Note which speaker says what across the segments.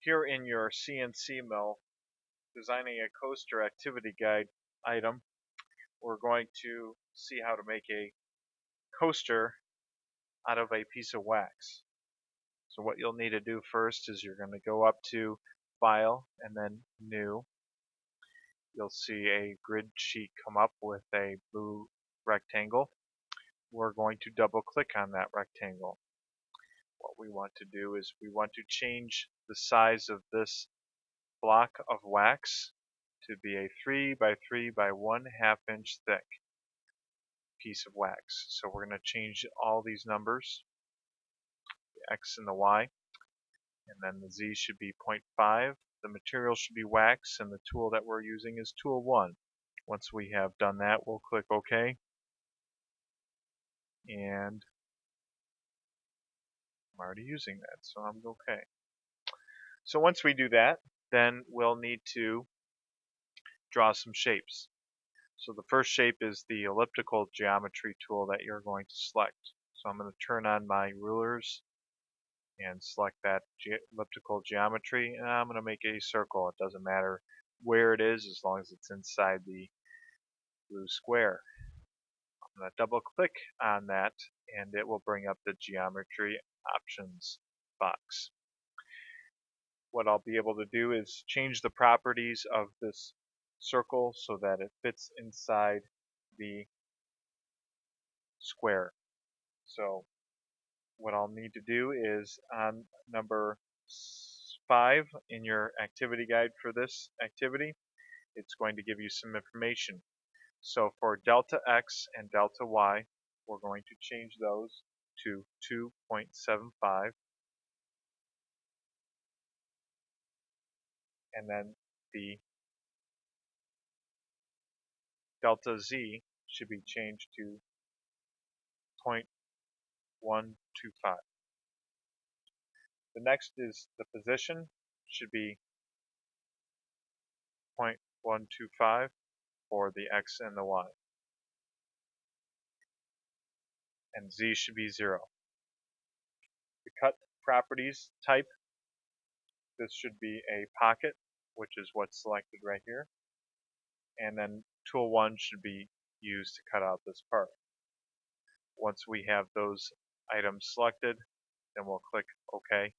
Speaker 1: Here in your CNC mill, designing a coaster activity guide item, we're going to see how to make a coaster out of a piece of wax. So what you'll need to do first is you're going to go up to File and then New. You'll see a grid sheet come up with a blue rectangle. We're going to double click on that rectangle. What we want to do is we want to change the size of this block of wax to be a 3 by 3 by 1/2 inch thick piece of wax. So we're going to change all these numbers, the X and the Y, and then the Z should be 0.5. The material should be wax, and the tool that we're using is tool 1. Once we have done that, we'll click OK, and I'm already using that, so I'm OK. So once we do that, then we'll need to draw some shapes. So the first shape is the elliptical geometry tool that you're going to select. So I'm going to turn on my rulers and select that elliptical geometry, and I'm going to make a circle. It doesn't matter where it is as long as it's inside the blue square. I'm going to double click on that and it will bring up the geometry options box. What I'll be able to do is change the properties of this circle so that it fits inside the square. So what I'll need to do is on number 5 in your activity guide for this activity, it's going to give you some information. So for delta x and delta y, we're going to change those to 2.75, and then the delta z should be changed to 0.125. The next is the position, should be 0.125 for the x and the y. And z should be 0. The cut properties type, this should be a pocket, which is what's selected right here. And then tool 1 should be used to cut out this part. Once we have those items selected, then we'll click OK.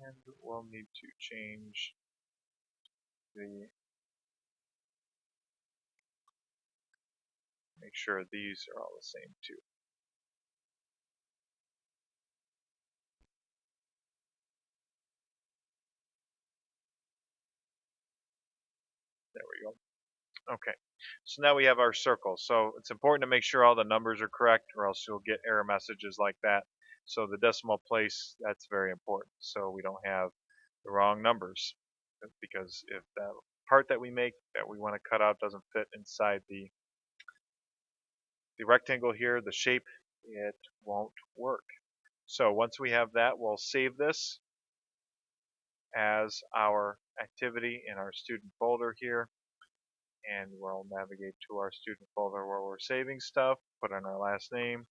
Speaker 1: And we'll need to change make sure these are all the same too. There we go. Okay, so now we have our circle. So it's important to make sure all the numbers are correct, or else you'll get error messages like that. So the decimal place, that's very important, so we don't have the wrong numbers. Because if that part that we make that we want to cut out doesn't fit inside the rectangle here, the shape, it won't work. So once we have that, we'll save this as our activity in our student folder here, and we'll navigate to our student folder where we're saving stuff, put in our last name,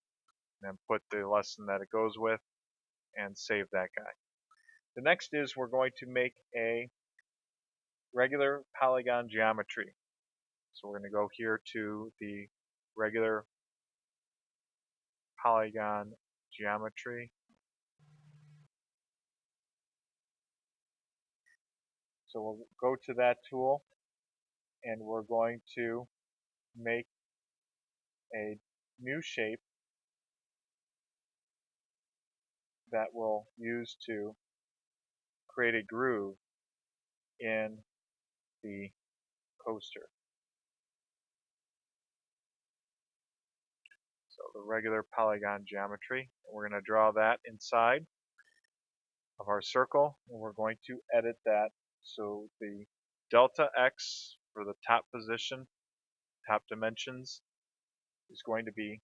Speaker 1: and then put the lesson that it goes with, and save that guy. The next is we're going to make a regular polygon geometry. So we're going to go here to the regular polygon geometry. So we'll go to that tool, and we're going to make a new shape that we'll use to create a groove in the coaster. So the regular polygon geometry, we're going to draw that inside of our circle, and we're going to edit that so the delta x for the top position, top dimensions, is going to be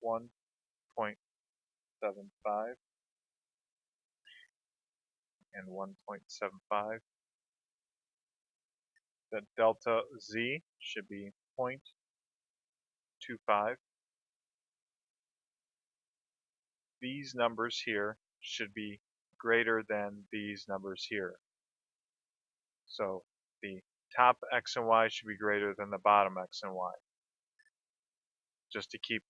Speaker 1: 1.75 and 1.75. The delta z should be 625. These numbers here should be greater than these numbers here. So the top X and Y should be greater than the bottom X and Y, just to keep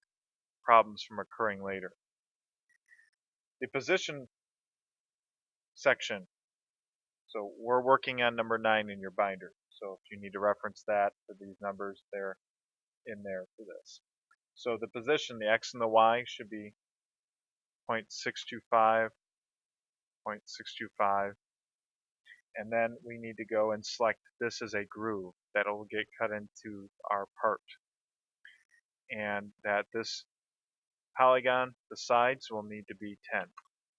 Speaker 1: problems from occurring later. The position section. So we're working on number 9 in your binder. So if you need to reference that for these numbers, they're in there for this. So the position, the X and the Y should be 0.625, 0.625. And then we need to go and select this as a groove that'll get cut into our part. And that this polygon, the sides will need to be 10.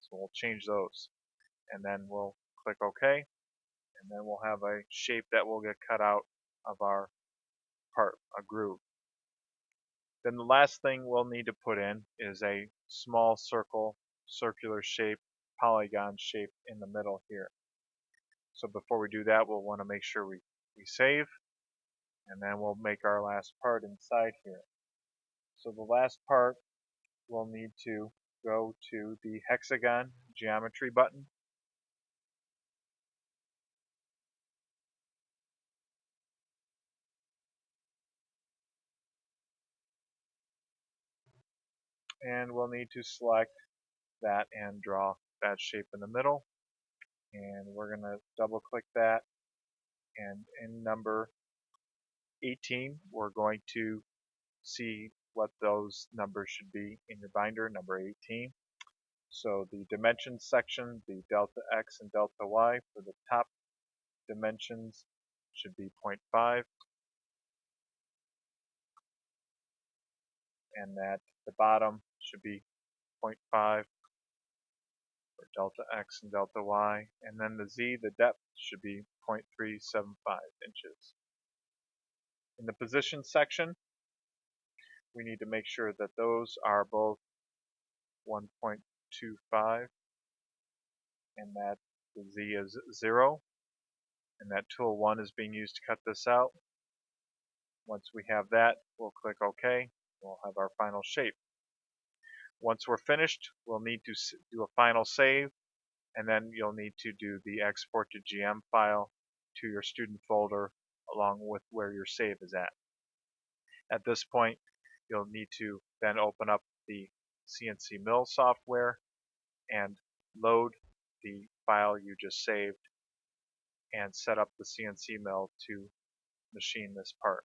Speaker 1: So we'll change those. And then we'll click OK. And then we'll have a shape that will get cut out of our part, a groove. Then the last thing we'll need to put in is a small circle, circular shape, polygon shape in the middle here. So before we do that, we'll want to make sure we save, and then we'll make our last part inside here. So the last part, we'll need to go to the hexagon geometry button. And we'll need to select that and draw that shape in the middle. And we're going to double click that. And in number 18, we're going to see what those numbers should be in your binder, number 18. So the dimensions section, the delta X and delta Y for the top dimensions should be 0.5, and that the bottom should be 0.5 for delta X and delta Y, and then the Z, the depth, should be 0.375 inches. In the position section, we need to make sure that those are both 1.25 and that the Z is 0 and that tool 1 is being used to cut this out. Once we have that, we'll click OK. We'll have our final shape. Once we're finished, we'll need to do a final save, and then you'll need to do the export to GM file to your student folder along with where your save is at. At this point, you'll need to then open up the CNC mill software and load the file you just saved and set up the CNC mill to machine this part.